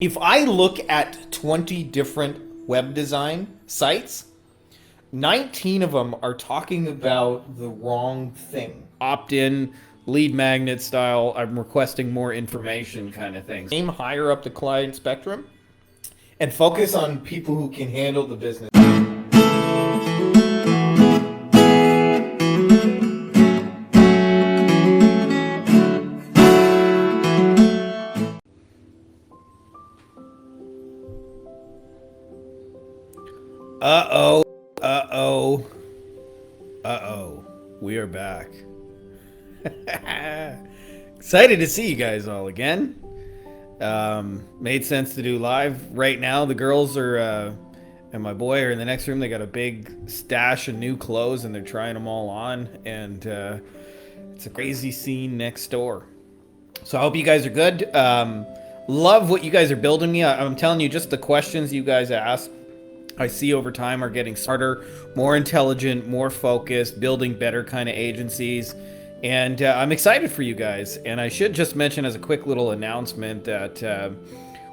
If I look at 20 different web design sites, 19 of them are talking about the wrong thing. Opt-in, Leadmagnet style, I'm requesting more information kind of things. Aim higher up the client spectrum and focus on people who can handle the business. Uh-oh, uh-oh, uh-oh, we are back. Excited to see you guys all again. Made sense to do live. Right now, the girls are, and my boy are in the next room. They got a big stash of new clothes and they're trying them all on. And it's a crazy scene next door. So I hope you guys are good. Love what you guys are building me. I'm telling you, just the questions you guys ask, I see over time are getting smarter, more intelligent, more focused, building better kind of agencies. And I'm excited for you guys. And I should just mention as a quick little announcement that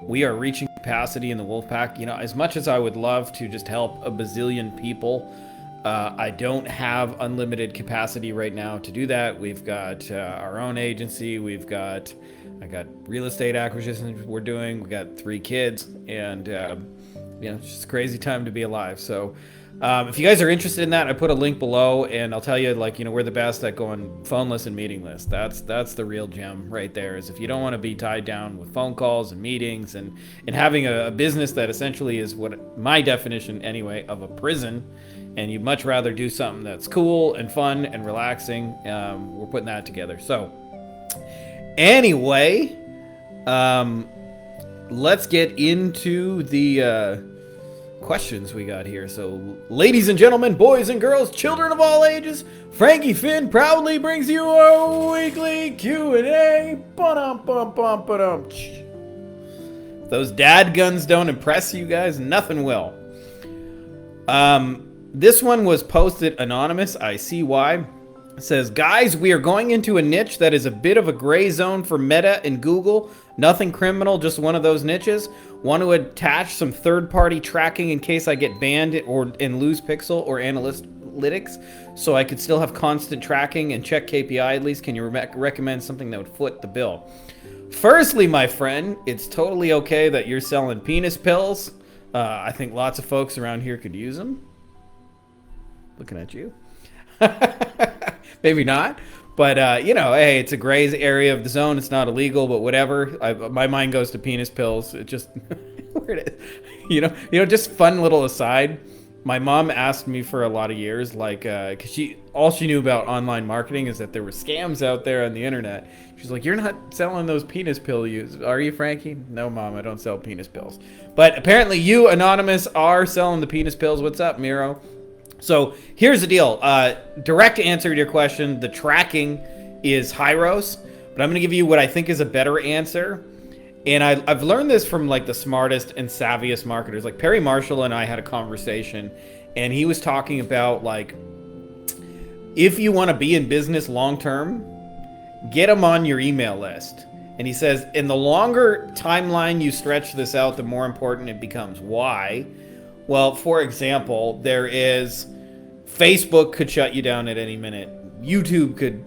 we are reaching capacity in the Wolfpack. You know, as much as I would love to just help a bazillion people, I don't have unlimited capacity right now to do that. We've got our own agency. I got real estate acquisitions we're doing. We got 3 kids, and you know, it's just a crazy time to be alive. So if you guys are interested in that, I put a link below, and I'll tell you, like, you know, we're the best at going phoneless and meetingless. That's the real gem right there, is if you don't want to be tied down with phone calls and meetings and having a business that essentially is what my definition anyway of a prison, and you'd much rather do something that's cool and fun and relaxing, we're putting that together. So anyway, let's get into the questions we got here. So, ladies and gentlemen, boys and girls, children of all ages, Frankie Finn proudly brings you our weekly Q&A. If those dad guns don't impress you guys, nothing will. This one was posted anonymous. I see why. It says, guys, we are going into a niche that is a bit of a gray zone for Meta and Google. Nothing criminal, just one of those niches. Want to attach some third-party tracking in case I get banned and lose pixel or analytics, so I could still have constant tracking and check KPI at least. Can you recommend something that would foot the bill? Firstly, my friend, it's totally okay that you're selling penis pills. I think lots of folks around here could use them. Looking at you. Maybe not. But, you know, hey, it's a gray area of the zone. It's not illegal, but whatever. My mind goes to penis pills. It just, where it is. You know, just fun little aside. My mom asked me for a lot of years, like, because all she knew about online marketing is that there were scams out there on the internet. She's like, you're not selling those penis pill use, are you, Frankie? No, Mom, I don't sell penis pills. But apparently you, Anonymous, are selling the penis pills. What's up, Miro? So here's the deal. Direct answer to your question, the tracking is Hyros, but I'm going to give you what I think is a better answer. And I've learned this from like the smartest and savviest marketers. Like Perry Marshall and I had a conversation, and he was talking about, like, if you want to be in business long term, get them on your email list. And he says, in the longer timeline you stretch this out, the more important it becomes. Why? Well, for example, there is Facebook could shut you down at any minute. YouTube could,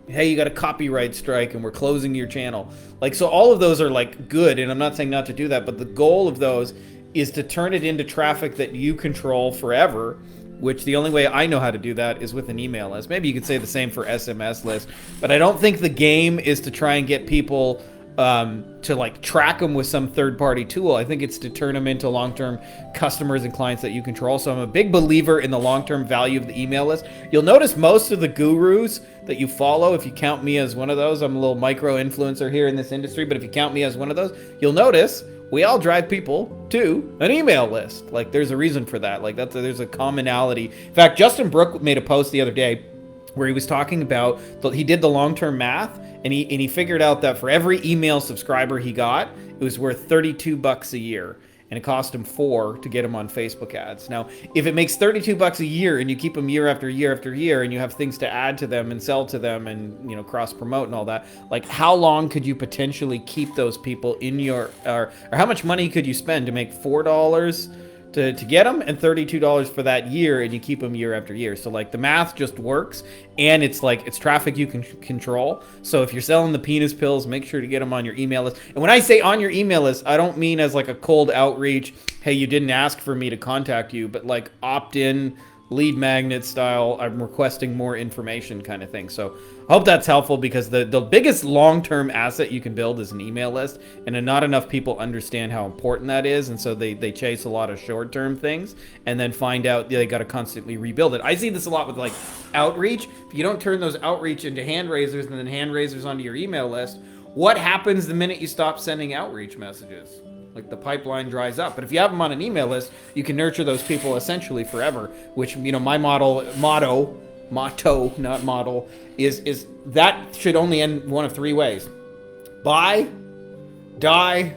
hey, you got a copyright strike and we're closing your channel. Like, so all of those are like good, and I'm not saying not to do that, but the goal of those is to turn it into traffic that you control forever, which the only way I know how to do that is with an email list. Maybe you could say the same for SMS lists, but I don't think the game is to try and get people to like track them with some third-party tool. I think it's to turn them into long-term customers and clients that you control. So I'm a big believer in the long-term value of the email list. You'll notice most of the gurus that you follow, if you count me as one of those, I'm a little micro-influencer here in this industry, but if you count me as one of those, you'll notice we all drive people to an email list. Like, there's a reason for that. Like, there's a commonality. In fact, Justin Brooke made a post the other day where he was talking about, he did the long-term math, and he figured out that for every email subscriber he got, it was worth $32 a year. and it cost them $4 to get them on Facebook ads. Now, if it makes $32 a year and you keep them year after year after year, and you have things to add to them and sell to them and, you know, cross promote and all that, like how long could you potentially keep those people in your, or how much money could you spend to make $4 to get them and $32 for that year, and you keep them year after year? So like the math just works, and it's like it's traffic you can control. So if you're selling the penis pills, make sure to get them on your email list. And when I say on your email list, I don't mean as like a cold outreach, hey, you didn't ask for me to contact you, but like opt-in, Leadmagnet style, I'm requesting more information kind of thing. So I hope that's helpful, because the biggest long-term asset you can build is an email list, and not enough people understand how important that is, and so they chase a lot of short-term things and then find out they got to constantly rebuild it. I see this a lot with like outreach. If you don't turn those outreach into hand raisers and then hand raisers onto your email list, what happens the minute you stop sending outreach messages? Like the pipeline dries up. But if you have them on an email list, you can nurture those people essentially forever, which, you know, my motto, not model, is that should only end one of three ways: buy, die,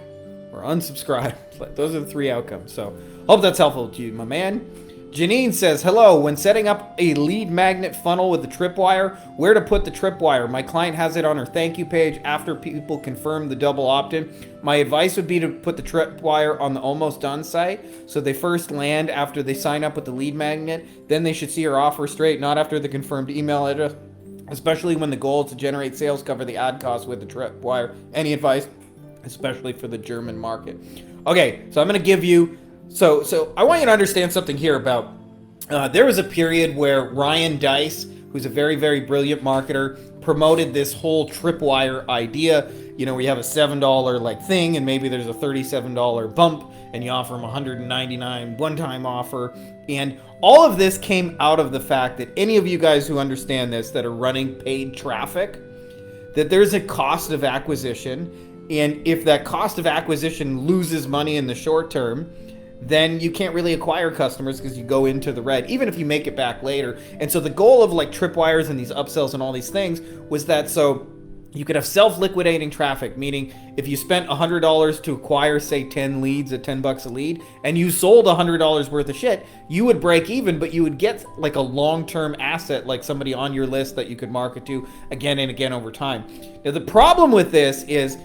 or unsubscribe. Those are the three outcomes. So hope that's helpful to you, my man. Janine says, hello, when setting up a lead magnet funnel with the Tripwire, where to put the Tripwire? My client has it on her thank you page after people confirm the double opt-in. My advice would be to put the Tripwire on the almost done site, so they first land after they sign up with the lead magnet. Then they should see her offer straight, not after the confirmed email address, especially when the goal is to generate sales, cover the ad costs with the Tripwire. Any advice, especially for the German market? Okay, so I'm going to give you... So I want you to understand something here about, there was a period where Ryan Dice, who's a very, very brilliant marketer, promoted this whole Tripwire idea, you know, where you have a $7 like thing, and maybe there's a $37 bump, and you offer them $199 one-time offer. And all of this came out of the fact that any of you guys who understand this, that are running paid traffic, that there's a cost of acquisition. And if that cost of acquisition loses money in the short term, then you can't really acquire customers because you go into the red, even if you make it back later. And so the goal of like Tripwires and these upsells and all these things was that so you could have self-liquidating traffic, meaning if you spent $100 to acquire, say, 10 leads at $10 a lead, and you sold $100 worth of shit, you would break even, but you would get like a long-term asset, like somebody on your list that you could market to again and again over time. Now, the problem with this is,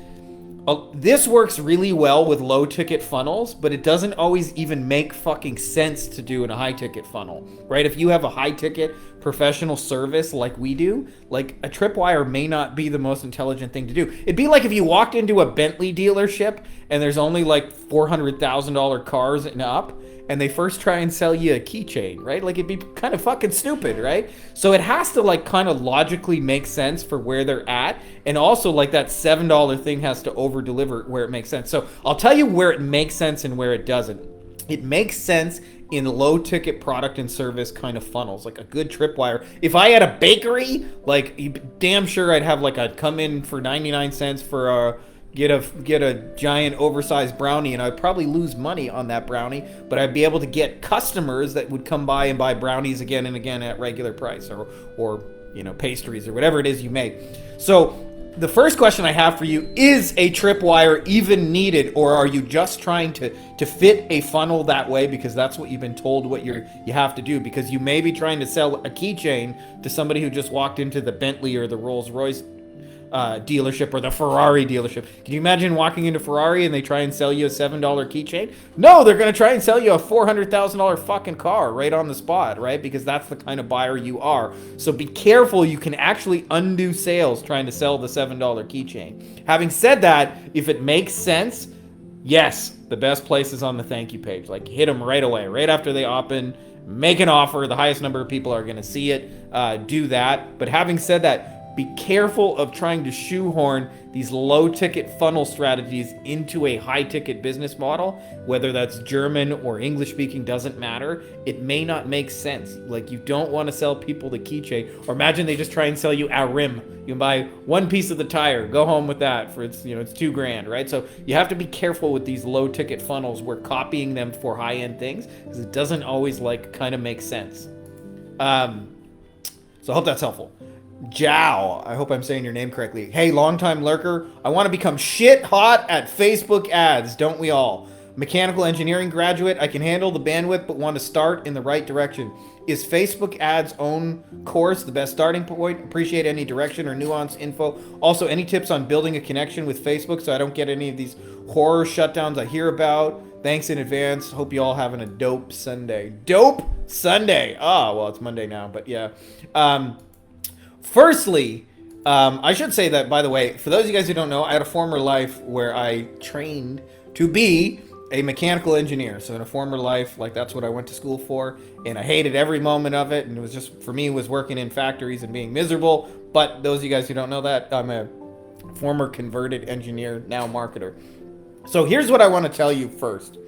this works really well with low ticket funnels, but it doesn't always even make fucking sense to do in a high ticket funnel, right? If you have a high ticket professional service like we do, like a Tripwire may not be the most intelligent thing to do. It'd be like if you walked into a Bentley dealership and there's only like $400,000 cars and up, and they first try and sell you a keychain, right? Like it'd be kind of fucking stupid, right? So it has to like kind of logically make sense for where they're at. And also like that $7 thing has to over deliver where it makes sense. So I'll tell you where it makes sense and where it doesn't. It makes sense in low ticket product and service kind of funnels, like a good Tripwire. If I had a bakery, like damn sure I'd come in for 99 cents for a, get a giant oversized brownie, and I'd probably lose money on that brownie, but I'd be able to get customers that would come by and buy brownies again and again at regular price, or you know, pastries or whatever it is you make. So the first question I have for you, is a Tripwire even needed, or are you just trying to fit a funnel that way because that's what you've been told what you have to do? Because you may be trying to sell a keychain to somebody who just walked into the Bentley or the Rolls-Royce dealership or the Ferrari dealership. Can you imagine walking into Ferrari and they try and sell you a $7 keychain? No, they're going to try and sell you a $400,000 fucking car right on the spot, right? Because that's the kind of buyer you are. So be careful. You can actually undo sales trying to sell the $7 keychain. Having said that, if it makes sense, yes, the best place is on the thank you page. Like hit them right away, right after they opt in, make an offer. The highest number of people are going to see it. Do that. But having said that, be careful of trying to shoehorn these low-ticket funnel strategies into a high-ticket business model, whether that's German or English-speaking, doesn't matter. It may not make sense. Like, you don't want to sell people the keychain. Or imagine they just try and sell you a rim. You can buy one piece of the tire, go home with that for it's $2,000, right? So you have to be careful with these low-ticket funnels. We're copying them for high-end things because it doesn't always kind of make sense. So I hope that's helpful. Jow, I hope I'm saying your name correctly. Hey, longtime lurker, I want to become shit hot at Facebook ads, don't we all? Mechanical engineering graduate. I can handle the bandwidth, but want to start in the right direction. Is Facebook ads own course the best starting point? Appreciate any direction or nuance info. Also, any tips on building a connection with Facebook so I don't get any of these horror shutdowns I hear about? Thanks in advance. Hope you all having a dope Sunday. Dope Sunday. Well, it's Monday now, but yeah. Firstly, I should say that, by the way, for those of you guys who don't know, I had a former life where I trained to be a mechanical engineer. So in a former life, like that's what I went to school for, and I hated every moment of it. And it was just, for me, it was working in factories and being miserable. But those of you guys who don't know that, I'm a former converted engineer, now marketer. So here's what I want to tell you first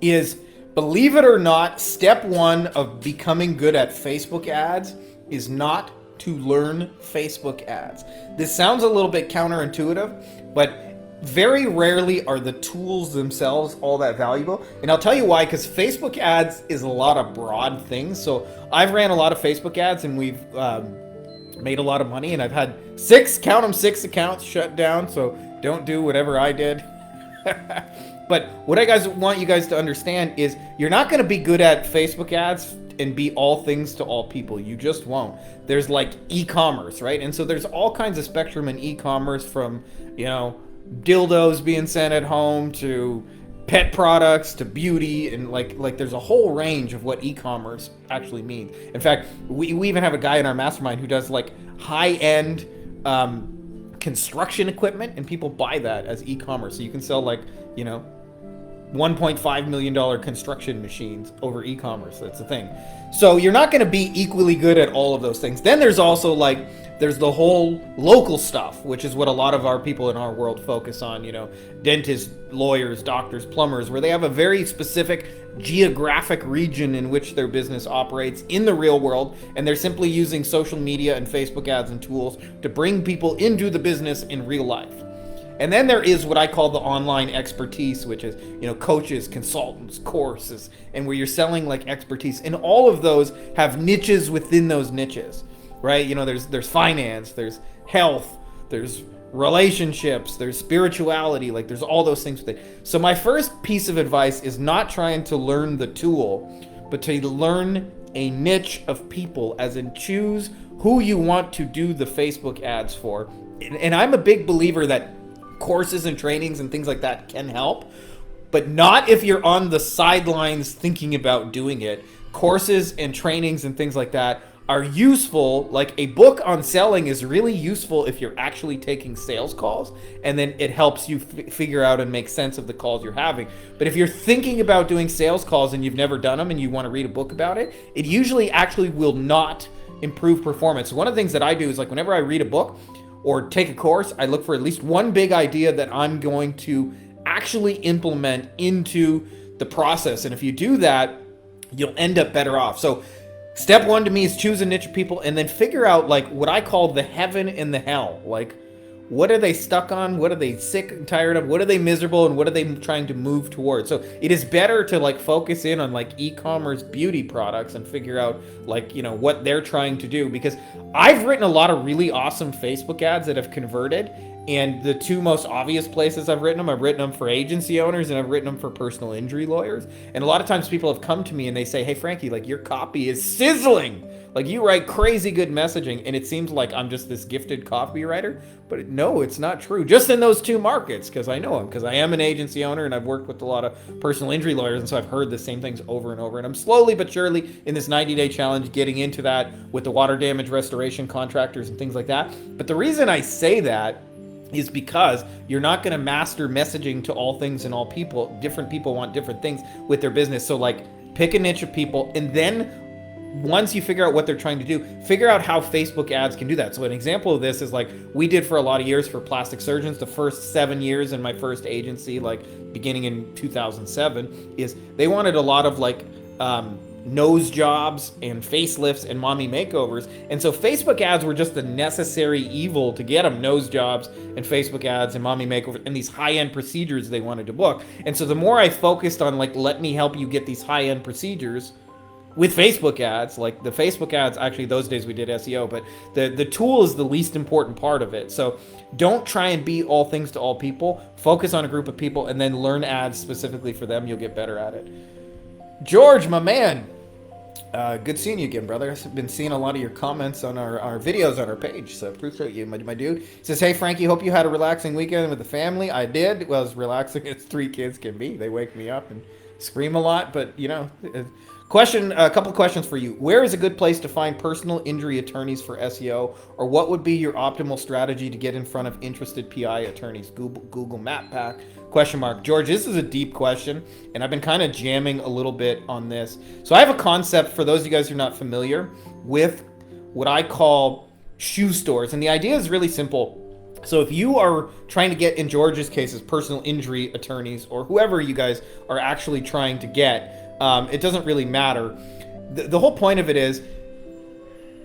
is, believe it or not, step one of becoming good at Facebook ads is not to learn Facebook ads. This sounds a little bit counterintuitive, but very rarely are the tools themselves all that valuable. And I'll tell you why, because Facebook ads is a lot of broad things. So I've ran a lot of Facebook ads and we've made a lot of money, and I've had six accounts shut down. So don't do whatever I did. But what I want you guys to understand is you're not going to be good at Facebook ads and be all things to all people. You just won't. There's like e-commerce, right? And so there's all kinds of spectrum in e-commerce, from, you know, dildos being sent at home to pet products to beauty, and like there's a whole range of what e-commerce actually means. In fact, we even have a guy in our mastermind who does like high-end construction equipment, and people buy that as e-commerce. So you can sell like, you know, $1.5 million construction machines over e-commerce. That's the thing. So you're not going to be equally good at all of those things. Then there's also like, there's the whole local stuff, which is what a lot of our people in our world focus on, you know, dentists, lawyers, doctors, plumbers, where they have a very specific geographic region in which their business operates in the real world, and they're simply using social media and Facebook ads and tools to bring people into the business in real life. And then there is what I call the online expertise, which is, you know, coaches, consultants, courses, and where you're selling like expertise. And all of those have niches within those niches, right? You know, there's finance, there's health, there's relationships, there's spirituality, like there's all those things with it. So my first piece of advice is not trying to learn the tool, but to learn a niche of people, as in choose who you want to do the Facebook ads for. And I'm a big believer that courses and trainings and things like that can help, but not if you're on the sidelines thinking about doing it. Courses and trainings and things like that are useful. Like a book on selling is really useful if you're actually taking sales calls, and then it helps you figure out and make sense of the calls you're having. But if you're thinking about doing sales calls and you've never done them and you want to read a book about it, it usually actually will not improve performance. One of the things that I do is, like, whenever I read a book or take a course, I look for at least one big idea that I'm going to actually implement into the process. And if you do that, you'll end up better off. So step one to me is choose a niche of people, and then figure out like what I call the heaven and the hell. Like, what are they stuck on? What are they sick and tired of? What are they miserable? And what are they trying to move towards? So it is better to like focus in on like e-commerce beauty products and figure out like, you know, what they're trying to do. Because I've written a lot of really awesome Facebook ads that have converted. And the two most obvious places I've written them for agency owners, and I've written them for personal injury lawyers. And a lot of times people have come to me and they say, hey, Frankie, like your copy is sizzling. Like you write crazy good messaging, and it seems like I'm just this gifted copywriter. But no, it's not true. Just in those two markets, because I know them, because I am an agency owner and I've worked with a lot of personal injury lawyers, and so I've heard the same things over and over. And I'm slowly but surely in this 90-day challenge getting into that with the water damage restoration contractors and things like that. But the reason I say that is because you're not going to master messaging to all things and all people. Different people want different things with their business. So like pick a niche of people, and then once you figure out what they're trying to do, figure out how Facebook ads can do that. So an example of this is like we did for a lot of years for plastic surgeons. The first 7 years in my first agency, like beginning in 2007, is they wanted a lot of like nose jobs and facelifts and mommy makeovers. And so Facebook ads were just the necessary evil to get them nose jobs and Facebook ads and mommy makeovers and these high-end procedures they wanted to book. And so the more I focused on like, let me help you get these high-end procedures, with Facebook ads, like the Facebook ads, actually those days we did SEO, but the tool is the least important part of it. So don't try and be all things to all people. Focus on a group of people and then learn ads specifically for them. You'll get better at it. George, my man, good seeing you again, brother. I've been seeing a lot of your comments on our videos on our page, so appreciate you, my dude. Says, hey, Frankie, hope you had a relaxing weekend with the family. I did. Well, as relaxing as 3 kids can be. They wake me up and scream a lot, but, you know. A couple questions for you. Where is a good place to find personal injury attorneys for SEO, or what would be your optimal strategy to get in front of interested PI attorneys? Google Map Pack? ? George, this is a deep question, and I've been kind of jamming a little bit on this. So I have a concept for those of you guys who are not familiar with what I call shoe stores, and the idea is really simple. So if you are trying to get, in George's cases, personal injury attorneys, or whoever you guys are actually trying to get, it doesn't really matter. The whole point of it is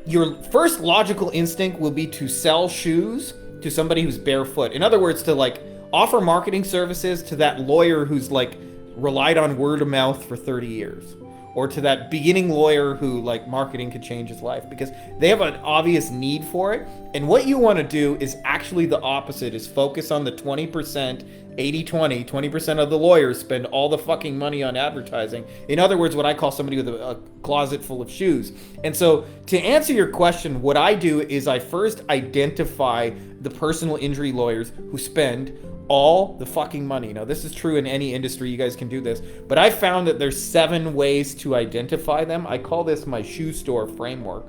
your first logical instinct will be to sell shoes to somebody who's barefoot. In other words, to like offer marketing services to that lawyer who's like relied on word of mouth for 30 years. Or to that beginning lawyer who like marketing could change his life, because they have an obvious need for it. And what you want to do is actually the opposite, is focus on the 20%, 80-20, 20% of the lawyers spend all the fucking money on advertising. In other words, what I call somebody with a closet full of shoes. And so to answer your question, what I do is I first identify the personal injury lawyers who spend all the fucking money. Now, this is true in any industry. You guys can do this. But I found that there's 7 ways to identify them. I call this my shoe store framework.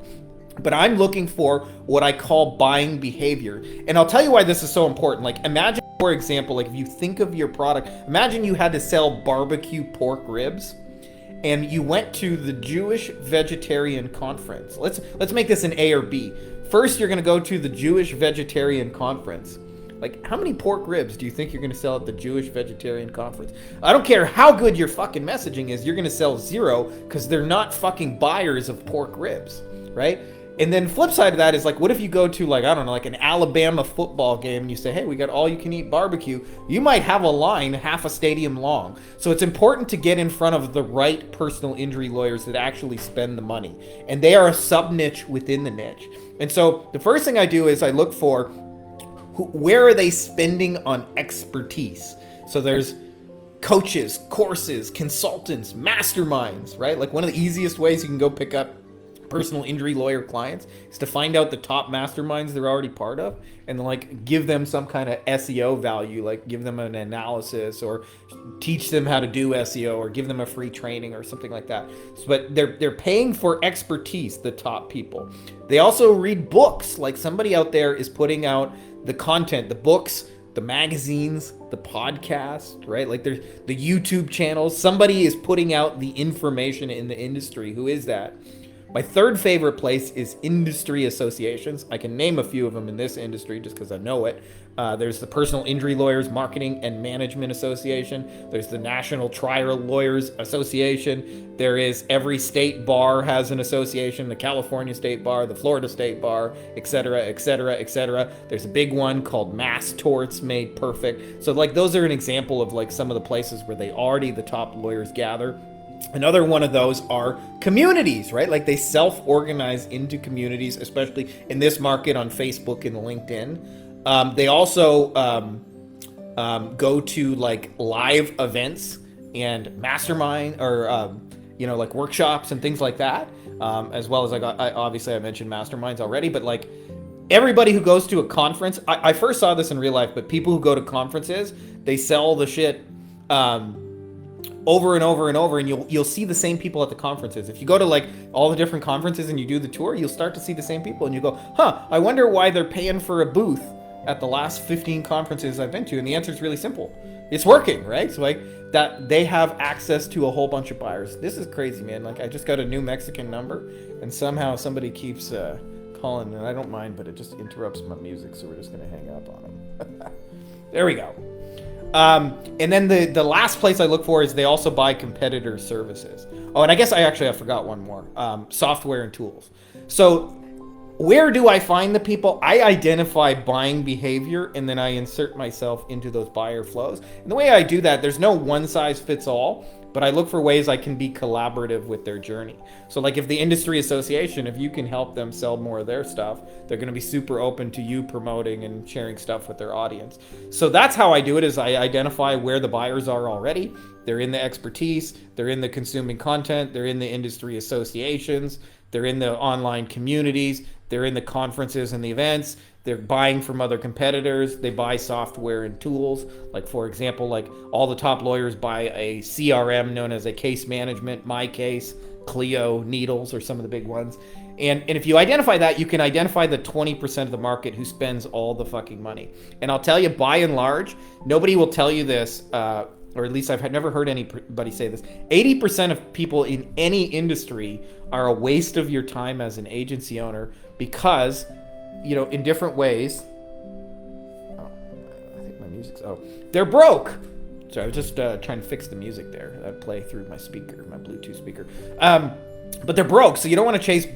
But I'm looking for what I call buying behavior. And I'll tell you why this is so important. Like, imagine, for example, like if you think of your product, imagine you had to sell barbecue pork ribs and you went to the Jewish Vegetarian Conference. Let's make this an A or B. First, you're going to go to the Jewish Vegetarian Conference. Like, how many pork ribs do you think you're going to sell at the Jewish Vegetarian Conference? I don't care how good your fucking messaging is, you're going to sell 0 because they're not fucking buyers of pork ribs, right? And then flip side of that is like, what if you go to like, I don't know, like an Alabama football game and you say, hey, we got all you can eat barbecue. You might have a line half a stadium long. So it's important to get in front of the right personal injury lawyers that actually spend the money. And they are a sub niche within the niche. And so the first thing I do is I look for where are they spending on expertise. So there's coaches, courses, consultants, masterminds, right? Like one of the easiest ways you can go pick up personal injury lawyer clients is to find out the top masterminds they're already part of and like give them some kind of SEO value, like give them an analysis or teach them how to do SEO or give them a free training or something like that. But they're paying for expertise, the top people. They also read books. Like somebody out there is putting out the content, the books, the magazines, the podcast, right? Like there's the YouTube channels. Somebody is putting out the information in the industry. Who is that? My third favorite place is industry associations. I can name a few of them in this industry just because I know it. There's the Personal Injury Lawyers Marketing and Management Association. There's the National Trial Lawyers Association. There is every state bar has an association, the California State Bar, the Florida State Bar, etc., etc., etc. There's a big one called Mass Torts Made Perfect. So like those are an example of like some of the places where the top lawyers gather. Another one of those are communities, right? Like they self-organize into communities, especially in this market on Facebook and LinkedIn. They also go to like live events and mastermind or, like workshops and things like that. As well as obviously I mentioned masterminds already, but like everybody who goes to a conference, I first saw this in real life, but people who go to conferences, they sell the shit, over and over and over, and you'll see the same people at the conferences. If you go to like all the different conferences and you do the tour, you'll start to see the same people and you go, I wonder why they're paying for a booth at the last 15 conferences I've been to. And the answer is really simple. It's working, right? So like that they have access to a whole bunch of buyers. This is crazy, man. Like I just got a new Mexican number and somehow somebody keeps calling, and I don't mind, but it just interrupts my music. So we're just going to hang up on them. There we go. And then the last place I look for is they also buy competitor services. Oh, and I guess I forgot one more. Software and tools. So where do I find the people? I identify buying behavior and then I insert myself into those buyer flows. And the way I do that, there's no one size fits all, but I look for ways I can be collaborative with their journey. So like if the industry association, if you can help them sell more of their stuff, they're going to be super open to you promoting and sharing stuff with their audience. So that's how I do it, is I identify where the buyers are already. They're in the expertise, they're in the consuming content, they're in the industry associations, they're in the online communities, they're in the conferences and the events, they're buying from other competitors, they buy software and tools. Like for example, like all the top lawyers buy a CRM known as a case management, My Case, Clio, Needles are some of the big ones. And if you identify that, you can identify the 20% of the market who spends all the fucking money. And I'll tell you, by and large, nobody will tell you this, or at least I've never heard anybody say this. 80% of people in any industry are a waste of your time as an agency owner because, you know, in different ways. Oh, I think my music's. Oh, they're broke. So I was just trying to fix the music there. That'd play through my speaker, my Bluetooth speaker. But they're broke, so you don't want to chase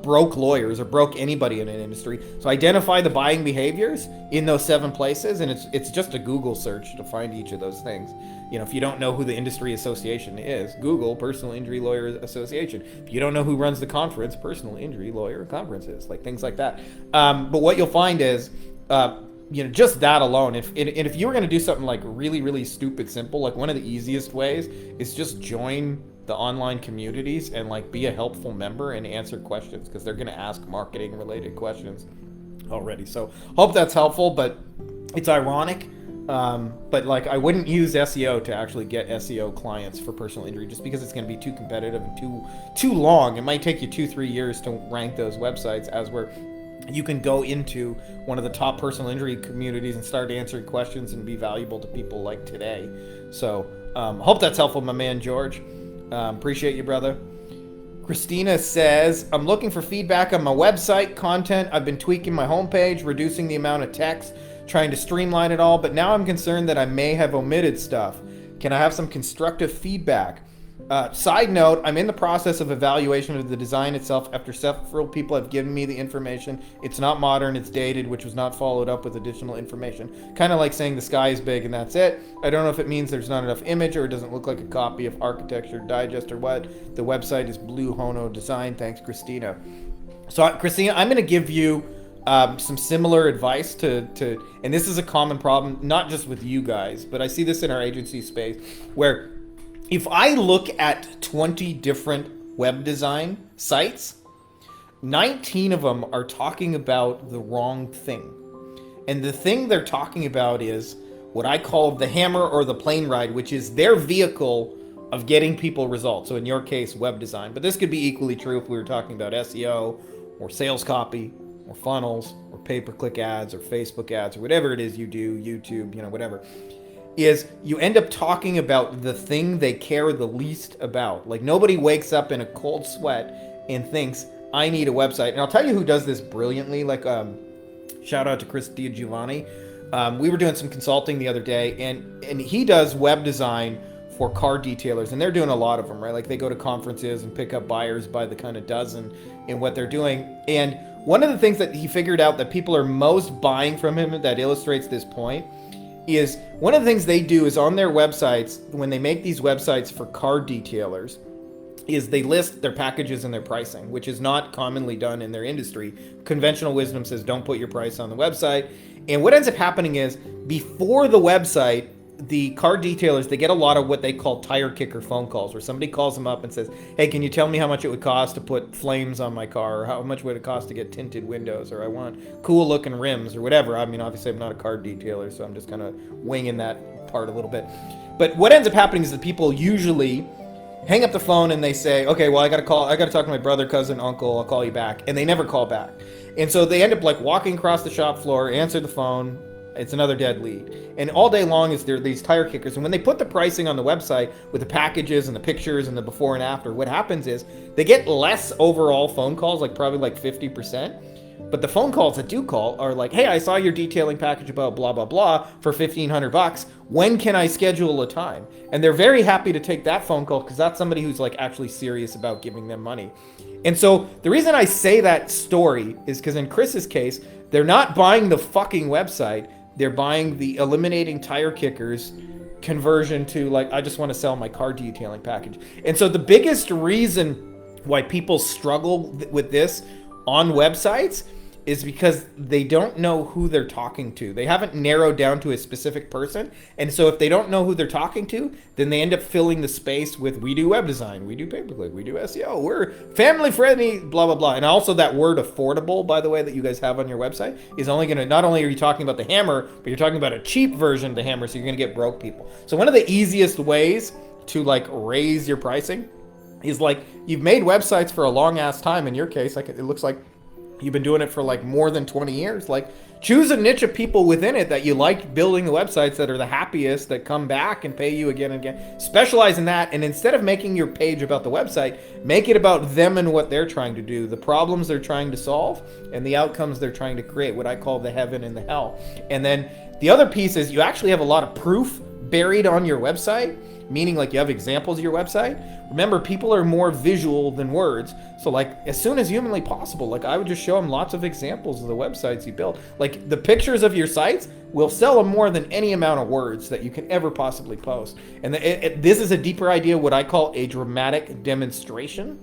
broke lawyers or broke anybody in an industry. So identify the buying behaviors in those 7 places, and it's just a Google search to find each of those things. You know, if you don't know who the industry association is, Google Personal Injury Lawyer Association. If you don't know who runs the conference, Personal Injury Lawyer Conferences, like things like that. But what you'll find is, you know, just that alone. If you were going to do something like really, really stupid simple, like one of the easiest ways is just join the online communities and like be a helpful member and answer questions, because they're going to ask marketing related questions already. So hope that's helpful, but it's ironic. But like I wouldn't use SEO to actually get SEO clients for personal injury, just because it's going to be too competitive and too long. It might take you 2-3 years to rank those websites, as where you can go into one of the top personal injury communities and start answering questions and be valuable to people like today. So hope that's helpful, my man George. Appreciate you, brother. Christina says, I'm looking for feedback on my website content. I've been tweaking my homepage, reducing the amount of text, trying to streamline it all, but now I'm concerned that I may have omitted stuff. Can I have some constructive feedback? Side note, I'm in the process of evaluation of the design itself after several people have given me the information. It's not modern, it's dated, which was not followed up with additional information. Kind of like saying the sky is big and that's it. I don't know if it means there's not enough image or it doesn't look like a copy of Architecture Digest or what. The website is Blue Hono Design. Thanks, Christina. So, Christina, I'm going to give you some similar advice to, and this is a common problem, not just with you guys, but I see this in our agency space, where if I look at 20 different web design sites, 19 of them are talking about the wrong thing. And the thing they're talking about is what I call the hammer or the plane ride, which is their vehicle of getting people results. So in your case, web design. But this could be equally true if we were talking about SEO or sales copy or funnels or pay-per-click ads or Facebook ads or whatever it is you do, YouTube, you know, whatever. Is you end up talking about the thing they care the least about. Like nobody wakes up in a cold sweat and thinks, I need a website. And I'll tell you who does this brilliantly. Like, shout out to Chris Giovanni. We were doing some consulting the other day, and he does web design for car detailers, and they're doing a lot of them, right? Like they go to conferences and pick up buyers by the kind of dozen in what they're doing. And one of the things that he figured out that people are most buying from him that illustrates this point is one of the things they do is on their websites, when they make these websites for car detailers, is they list their packages and their pricing, which is not commonly done in their industry. Conventional wisdom says don't put your price on the website. And what ends up happening is before the website, the car detailers, they get a lot of what they call tire kicker phone calls, where somebody calls them up and says, hey, can you tell me how much it would cost to put flames on my car, or how much would it cost to get tinted windows, or I want cool looking rims or whatever. I mean, obviously I'm not a car detailer, so I'm just kind of winging that part a little bit. But what ends up happening is that people usually hang up the phone and they say, okay, well, I got to talk to my brother, cousin, uncle, I'll call you back. And they never call back. And so they end up like walking across the shop floor, answer the phone, it's another dead lead. And all day long is there these tire kickers. And when they put the pricing on the website with the packages and the pictures and the before and after, what happens is they get less overall phone calls, like probably like 50%. But the phone calls that do call are like, hey, I saw your detailing package about blah, blah, blah for $1,500. When can I schedule a time? And they're very happy to take that phone call because that's somebody who's like actually serious about giving them money. And so the reason I say that story is because in Chris's case, they're not buying the fucking website. They're buying the eliminating tire kickers conversion to like, I just want to sell my car detailing package. And so the biggest reason why people struggle with this on websites is because they don't know who they're talking to. They haven't narrowed down to a specific person. And so if they don't know who they're talking to, then they end up filling the space with, we do web design, we do pay-per-click, we do SEO, we're family friendly, blah, blah, blah. And also that word affordable, by the way, that you guys have on your website is only going to, not only are you talking about the hammer, but you're talking about a cheap version of the hammer. So you're going to get broke people. So one of the easiest ways to like raise your pricing is like, you've made websites for a long ass time. In your case, like it looks like you've been doing it for like more than 20 years. Like, choose a niche of people within it that you like building the websites that are the happiest, that come back and pay you again and again. Specialize in that. And instead of making your page about the website, make it about them and what they're trying to do, the problems they're trying to solve, and the outcomes they're trying to create, what I call the heaven and the hell. And then the other piece is you actually have a lot of proof buried on your website, meaning like you have examples of your website. Remember, people are more visual than words. So like as soon as humanly possible, like I would just show them lots of examples of the websites you built. Like the pictures of your sites will sell them more than any amount of words that you can ever possibly post. And this is a deeper idea, what I call a dramatic demonstration.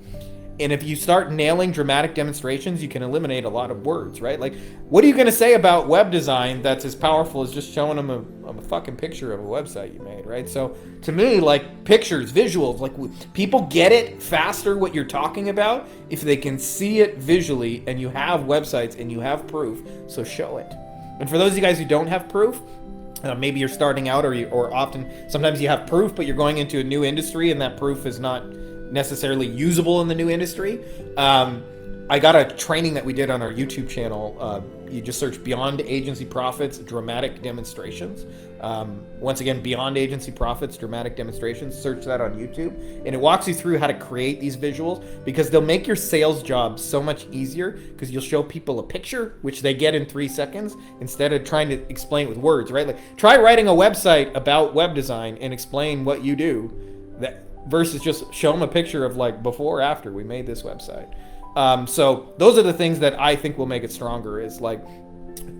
And if you start nailing dramatic demonstrations, you can eliminate a lot of words, right? Like, what are you going to say about web design that's as powerful as just showing them a fucking picture of a website you made, right? So to me, like pictures, visuals, like people get it faster what you're talking about if they can see it visually, and you have websites and you have proof, so show it. And for those of you guys who don't have proof, maybe you're starting out, or often, sometimes you have proof, but you're going into a new industry and that proof is not necessarily usable in the new industry. I got a training that we did on our YouTube channel. You just search Beyond Agency Profits Dramatic Demonstrations. Once again, Beyond Agency Profits Dramatic Demonstrations. Search that on YouTube, and it walks you through how to create these visuals, because they'll make your sales job so much easier, because you'll show people a picture which they get in 3 seconds instead of trying to explain it with words, right? Like, try writing a website about web design and explain what you do, that versus just show them a picture of like before, after we made this website. So those are the things that I think will make it stronger, is like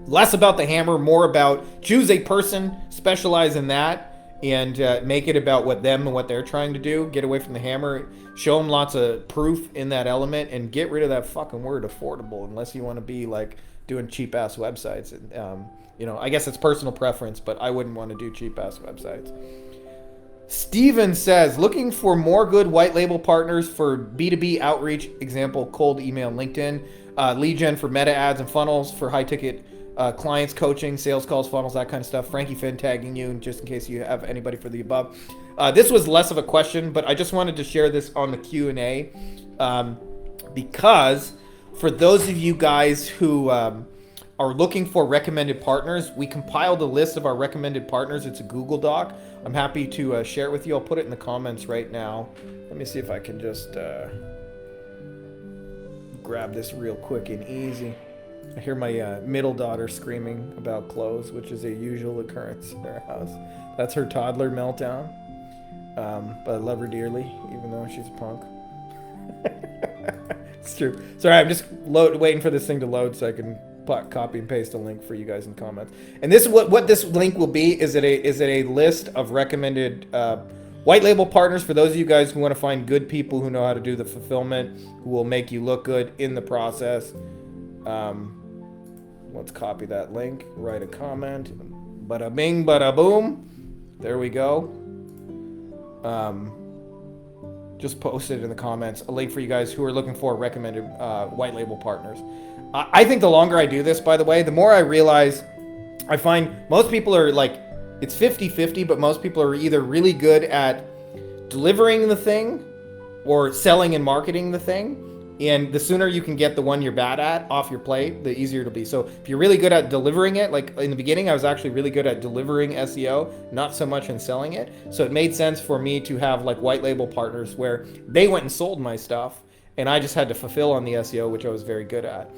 less about the hammer, more about choose a person, specialize in that, and make it about what them and what they're trying to do. Get away from the hammer, show them lots of proof in that element, and get rid of that fucking word affordable, unless you want to be like doing cheap ass websites. And you know, I guess it's personal preference, but I wouldn't want to do cheap ass websites. Steven says, looking for more good white label partners for B2B outreach, example, cold email, LinkedIn, lead gen for meta ads and funnels for high ticket clients, coaching, sales calls, funnels, that kind of stuff. Frankie Finn tagging you, just in case you have anybody for the above. This was less of a question, but I just wanted to share this on the Q&A because for those of you guys who are looking for recommended partners, we compiled a list of our recommended partners. It's a Google Doc. I'm happy to share it with you. I'll put it in the comments right now. Let me see if I can just grab this real quick and easy. I hear my middle daughter screaming about clothes, which is a usual occurrence in our house. That's her toddler meltdown. But I love her dearly, even though she's a punk. It's true. Sorry, I'm just waiting for this thing to load so I can copy and paste a link for you guys in comments. And this is what this link will be. Is it a list of recommended white label partners for those of you guys who want to find good people who know how to do the fulfillment, who will make you look good in the process. Let's copy that link, write a comment, bada bing, bada boom. There we go. Just post it in the comments, a link for you guys who are looking for recommended white label partners. I think the longer I do this, by the way, the more I realize, I find most people are like, it's 50-50, but most people are either really good at delivering the thing or selling and marketing the thing. And the sooner you can get the one you're bad at off your plate, the easier it'll be. So if you're really good at delivering it, like in the beginning, I was actually really good at delivering SEO, not so much in selling it. So it made sense for me to have like white label partners where they went and sold my stuff and I just had to fulfill on the SEO, which I was very good at.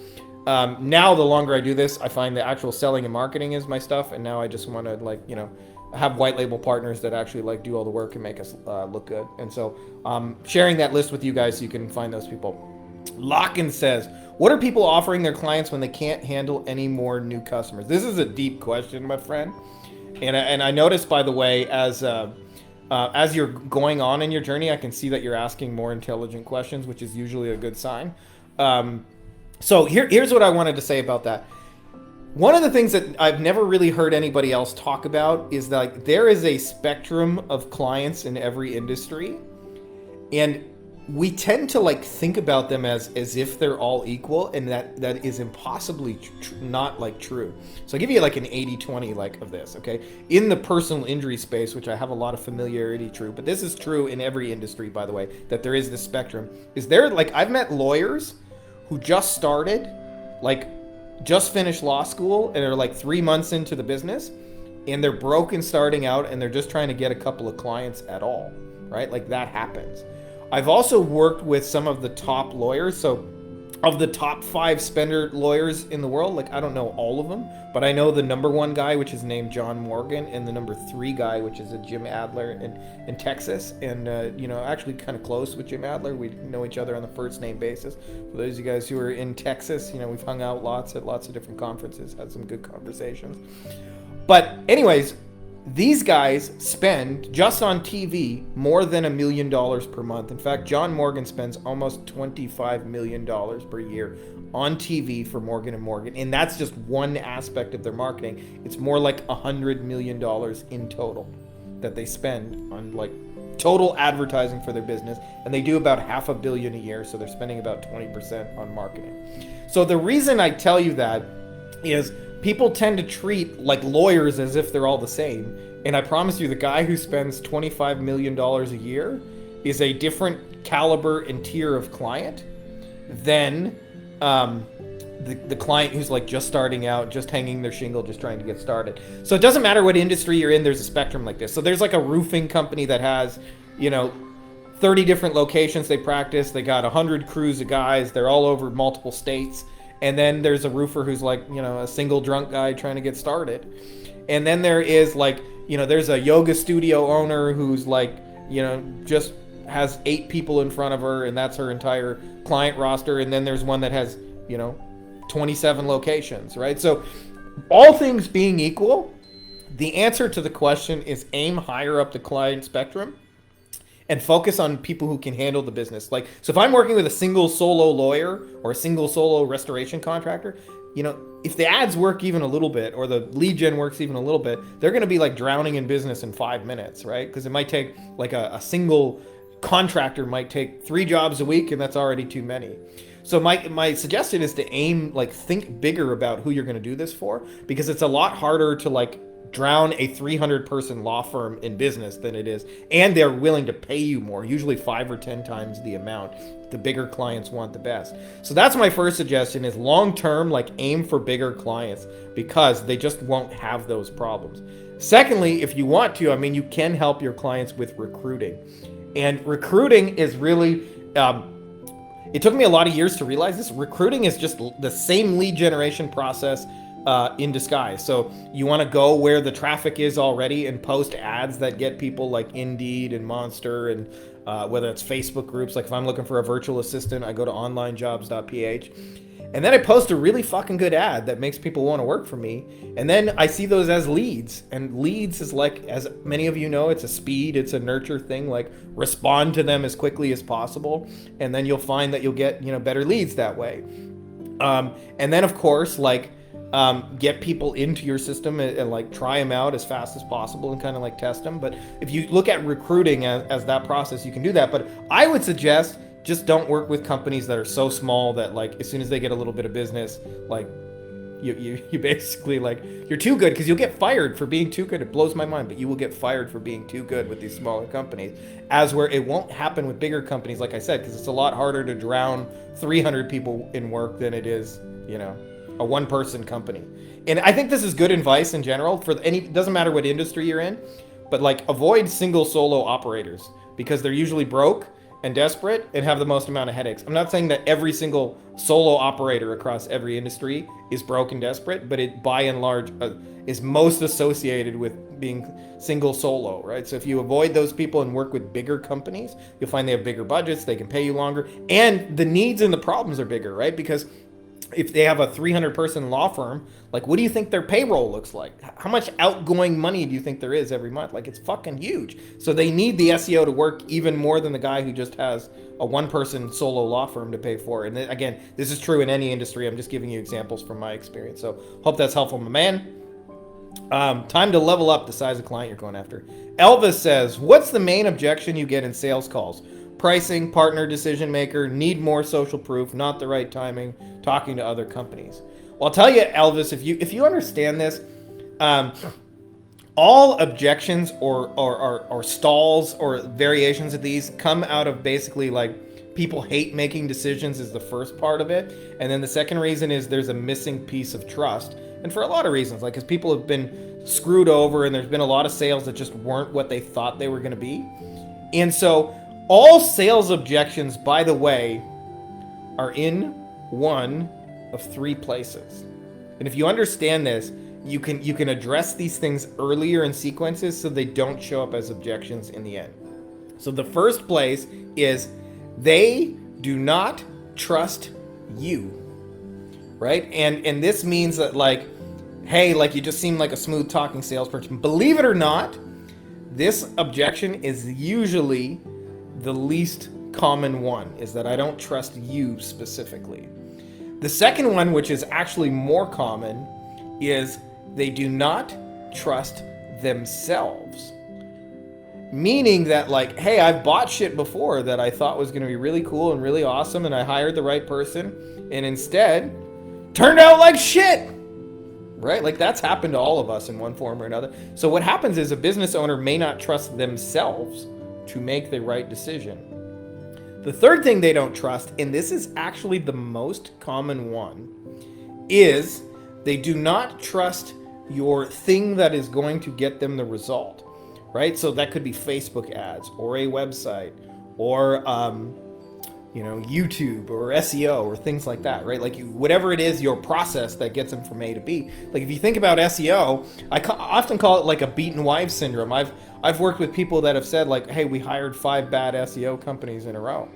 Now, the longer I do this, I find the actual selling and marketing is my stuff. And now I just want to like, you know, have white label partners that actually like do all the work and make us look good. And so sharing that list with you guys so you can find those people. Locken says, what are people offering their clients when they can't handle any more new customers? This is a deep question, my friend. And I noticed, by the way, as you're going on in your journey, I can see that you're asking more intelligent questions, which is usually a good sign. So here's what I wanted to say about that. One of the things that I've never really heard anybody else talk about is that, like, there is a spectrum of clients in every industry, and we tend to like think about them as if they're all equal, and that is impossibly not like true. So I'll give you like an 80-20 like of this, okay? In the personal injury space, which I have a lot of familiarity true, but this is true in every industry, by the way, that there is this spectrum. Is there, like, I've met lawyers who just started, like, just finished law school, and they're like 3 months into the business, and they're broken starting out, and they're just trying to get a couple of clients at all, right? Like, that happens. I've also worked with some of the top lawyers. So of the top 5 spender lawyers in the world, like, I don't know all of them, but I know the number 1 guy, which is named John Morgan, and the number 3 guy, which is a Jim Adler in Texas. And, actually kind of close with Jim Adler. We know each other on the first name basis. For those of you guys who are in Texas, we've hung out lots at lots of different conferences, had some good conversations. But anyways, these guys spend, just on TV, more than $1 million per month. In fact, John Morgan spends almost $25 million per year on TV for Morgan & Morgan. And that's just one aspect of their marketing. It's more like $100 million in total that they spend on, like, total advertising for their business. And they do about $500 million a year, so they're spending about 20% on marketing. So the reason I tell you that is people tend to treat, like, lawyers as if they're all the same. And I promise you, the guy who spends $25 million a year is a different caliber and tier of client than the client who's, like, just starting out, just hanging their shingle, just trying to get started. So it doesn't matter what industry you're in, there's a spectrum like this. So there's, like, a roofing company that has, 30 different locations they practice. They got 100 crews of guys. They're all over multiple states. And then there's a roofer who's, like, a single drunk guy trying to get started. And then there is, like, there's a yoga studio owner who's, like, just has 8 people in front of her, and that's her entire client roster. And then there's one that has, 27 locations, right? So all things being equal, the answer to the question is aim higher up the client spectrum and focus on people who can handle the business. Like, so if I'm working with a single solo lawyer or a single solo restoration contractor, if the ads work even a little bit, or the lead gen works even a little bit, they're going to be, like, drowning in business in 5 minutes, right? Because it might take, like, a single contractor might take 3 jobs a week, and that's already too many. So my suggestion is to aim, like, think bigger about who you're going to do this for, because it's a lot harder to, like, drown a 300-person law firm in business than it is, and they're willing to pay you more, usually 5 or 10 times the amount. The bigger clients want the best. So that's my first suggestion, is long-term, like, aim for bigger clients, because they just won't have those problems. Secondly, if you want to, you can help your clients with recruiting. And recruiting is really, it took me a lot of years to realize this. Recruiting is just the same lead generation process in disguise. So you want to go where the traffic is already and post ads that get people, like Indeed and Monster, and whether it's Facebook groups. Like, if I'm looking for a virtual assistant, I go to onlinejobs.ph, and then I post a really fucking good ad that makes people want to work for me. And then I see those as leads. And leads is, like, as many of you know, it's a speed, it's a nurture thing. Like, respond to them as quickly as possible, and then you'll find that you'll get, better leads that way. And then, of course, like, get people into your system and like try them out as fast as possible and kind of like test them. But if you look at recruiting as that process, you can do that. But I would suggest just don't work with companies that are so small that, like, as soon as they get a little bit of business, like, you basically, like, you're too good, because you'll get fired for being too good. It blows my mind, but you will get fired for being too good with these smaller companies, as where it won't happen with bigger companies, like I said, because it's a lot harder to drown 300 people in work than it is, a one-person company. And I think this is good advice in general for doesn't matter what industry you're in, but, like, avoid single solo operators, because they're usually broke and desperate and have the most amount of headaches. I'm not saying that every single solo operator across every industry is broke and desperate, but it, by and large, is most associated with being single solo, right? So if you avoid those people and work with bigger companies, you'll find they have bigger budgets, they can pay you longer, and the needs and the problems are bigger, right? Because if they have a 300 person law firm, like what do you think their payroll looks like? How much outgoing money do you think there is every month? Like it's fucking huge. So they need the SEO to work even more than the guy who just has a one person solo law firm to pay for. And again, this is true in any industry. I'm just giving you examples from my experience. So hope that's helpful, my man. Time to level up the size of client you're going after. Elvis says, what's the main objection you get in sales calls? Pricing, partner, decision maker, need more social proof, not the right timing, talking to other companies. Well, I'll tell you, Elvis, if you understand this, all objections or stalls or variations of these come out of basically like people hate making decisions is the first part of it. And then the second reason is there's a missing piece of trust. And for a lot of reasons, like because people have been screwed over and there's been a lot of sales that just weren't what they thought they were going to be. And so all sales objections, by the way, are in one of three places. And if you understand this, you can address these things earlier in sequences so they don't show up as objections in the end. So the first place is they do not trust you, right? And this means that like, hey, like you just seem like a smooth talking salesperson. Believe it or not, this objection is usually the least common one, is that I don't trust you specifically. The second one, which is actually more common, is they do not trust themselves. Meaning that like, hey, I've bought shit before that I thought was going to be really cool and really awesome, and I hired the right person, and instead turned out like shit. Right? Like that's happened to all of us in one form or another. So what happens is a business owner may not trust themselves to make the right decision. The third thing they don't trust, and this is actually the most common one, is they do not trust your thing that is going to get them the result, right? So that could be Facebook ads or a website or YouTube or SEO or things like that, right? Like whatever it is, your process that gets them from A to B. Like if you think about SEO, I often call it like a beaten wives syndrome. I've worked with people that have said like, hey, we hired 5 bad SEO companies in a row.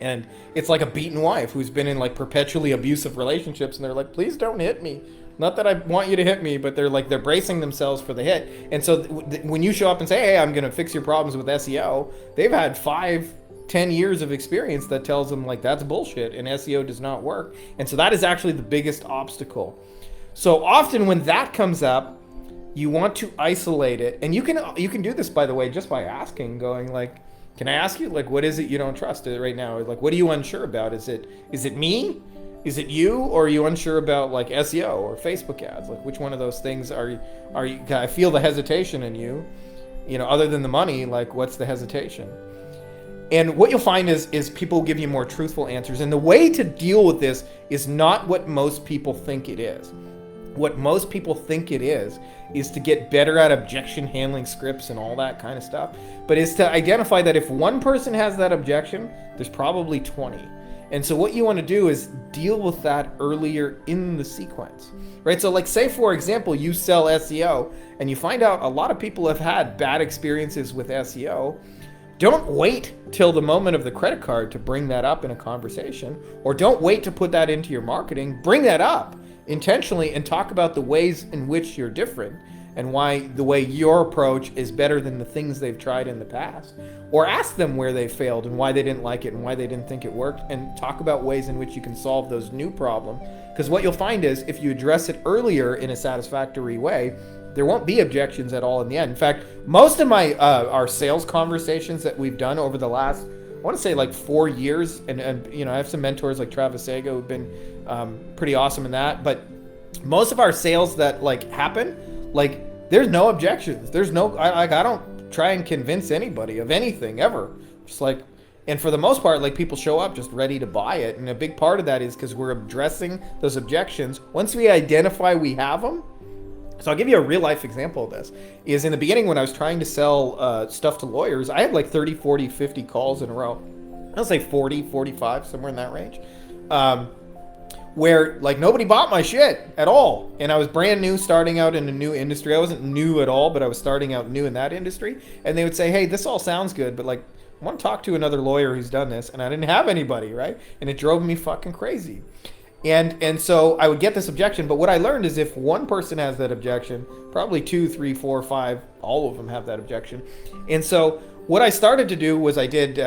And it's like a beaten wife who's been in like perpetually abusive relationships, and they're like, please don't hit me. Not that I want you to hit me, but they're bracing themselves for the hit. And so when you show up and say, hey, I'm going to fix your problems with SEO, they've had 5-10 years of experience that tells them like that's bullshit and SEO does not work. And so that is actually the biggest obstacle. So often when that comes up, you want to isolate it. And you can do this, by the way, just by asking, going like, can I ask you, like, what is it you don't trust right now? Like, what are you unsure about? Is it me? Is it you? Or are you unsure about like SEO or Facebook ads? Like, which one of those things are you? I feel the hesitation in you, other than the money, like what's the hesitation? And what you'll find is people give you more truthful answers. And the way to deal with this is not what most people think it is. What most people think it is to get better at objection handling scripts and all that kind of stuff. But is to identify that if one person has that objection, there's probably 20. And so what you want to do is deal with that earlier in the sequence, right? So like say, for example, you sell SEO and you find out a lot of people have had bad experiences with SEO. Don't wait till the moment of the credit card to bring that up in a conversation, or don't wait to put that into your marketing. Bring that up intentionally and talk about the ways in which you're different and why the way your approach is better than the things they've tried in the past. Or ask them where they failed and why they didn't like it and why they didn't think it worked, and talk about ways in which you can solve those new problems. Because what you'll find is if you address it earlier in a satisfactory way, there won't be objections at all in the end. In fact, most of our sales conversations that we've done over the last, I want to say like 4 years, and I have some mentors like Travis Sago who've been pretty awesome in that. But most of our sales that like happen, like there's no objections. There's no, I don't try and convince anybody of anything ever. Just like, and for the most part, like people show up just ready to buy it. And a big part of that is because we're addressing those objections. Once we identify we have them. So I'll give you a real life example of this. Is in the beginning when I was trying to sell stuff to lawyers, I had like 30, 40, 50 calls in a row. I'll say 40, 45, somewhere in that range. Where like nobody bought my shit at all. And I was brand new, starting out in a new industry. I wasn't new at all, but I was starting out new in that industry. And they would say, hey, this all sounds good, but like I want to talk to another lawyer who's done this. And I didn't have anybody, right? And it drove me fucking crazy. And so I would get this objection, but what I learned is if one person has that objection, probably 2, 3, 4, 5, all of them have that objection. And so what I started to do was I did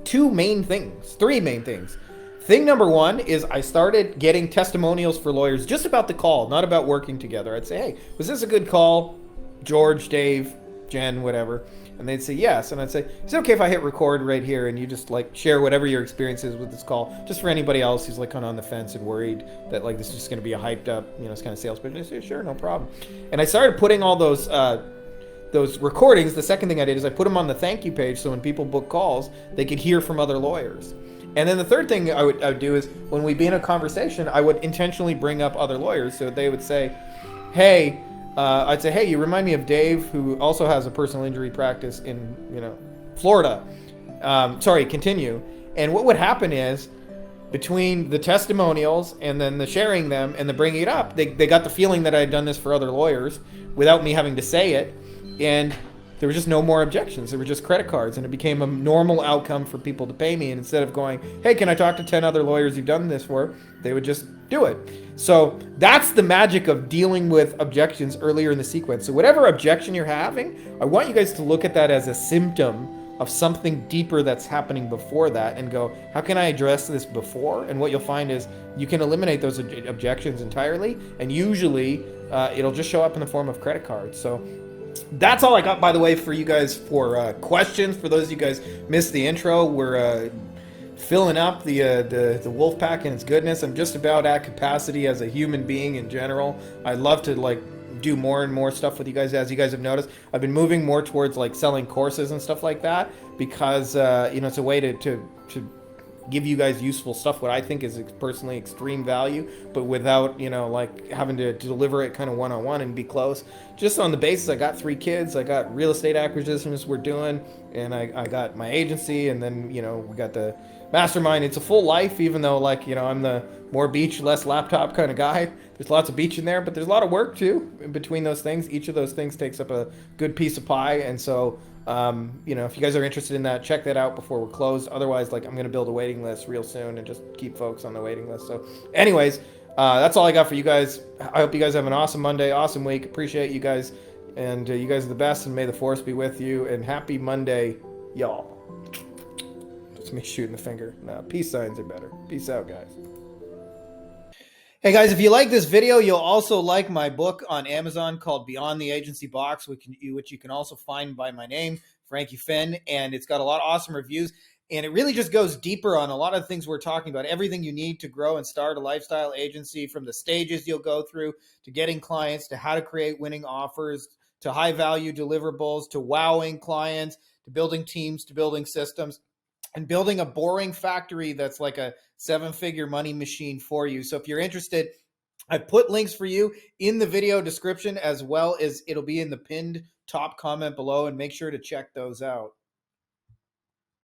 three main things. Thing number one is I started getting testimonials for lawyers just about the call, not about working together. I'd say, hey, was this a good call? George, Dave, Jen, whatever. And they'd say yes. And I'd say, is it okay if I hit record right here and you just like share whatever your experience is with this call, just for anybody else who's like kind of on the fence and worried that like this is just going to be a hyped up, it's kind of sales pitch. And I say, sure, no problem. And I started putting all those recordings. The second thing I did is I put them on the thank you page so when people book calls, they could hear from other lawyers. And then the third thing I would do is when we'd be in a conversation, I would intentionally bring up other lawyers. So they would say, hey, I'd say, hey, you remind me of Dave, who also has a personal injury practice in, Florida. Continue. And what would happen is between the testimonials and then the sharing them and the bringing it up, they got the feeling that I had done this for other lawyers without me having to say it. And there were just no more objections. There were just credit cards, and it became a normal outcome for people to pay me. And instead of going, hey, can I talk to 10 other lawyers you've done this for? They would just do it. So that's the magic of dealing with objections earlier in the sequence. So whatever objection you're having, I want you guys to look at that as a symptom of something deeper that's happening before that and go, how can I address this before? And what you'll find is you can eliminate those objections entirely, and usually it'll just show up in the form of credit cards. So that's all I got, by the way, for you guys for questions. For those of you guys missed the intro, we're filling up the wolf pack and its goodness. I'm just about at capacity as a human being in general. I'd love to do more and more stuff with you guys. As you guys have noticed, I've been moving more towards selling courses and stuff like that because it's a way to give you guys useful stuff, what I think is personally extreme value, but without having to deliver it kind of one-on-one and be close. Just on the basis, I got 3 kids, I got real estate acquisitions we're doing, and I got my agency, and then we got the mastermind. It's a full life, even though I'm the more beach, less laptop kind of guy. There's lots of beach in there, but there's a lot of work too in between those things. Each of those things takes up a good piece of pie, and so if you guys are interested in that, check that out before we're closed. Otherwise, I'm going to build a waiting list real soon and just keep folks on the waiting list. So anyways, that's all I got for you guys. I hope you guys have an awesome Monday, awesome week. Appreciate you guys, and you guys are the best, and may the force be with you, and happy Monday, y'all. Just me shooting the finger. No, peace signs are better. Peace out, guys. Hey guys, if you like this video, you'll also like my book on Amazon called Beyond the Agency Box, which you can also find by my name, Frankie Finn, and it's got a lot of awesome reviews, and it really just goes deeper on a lot of the things we're talking about, everything you need to grow and start a lifestyle agency, from the stages you'll go through to getting clients, to how to create winning offers, to high-value deliverables, to wowing clients, to building teams, to building systems, and building a boring factory that's like a 7-figure money machine for you. So if you're interested, I put links for you in the video description, as well as it'll be in the pinned top comment below, and make sure to check those out.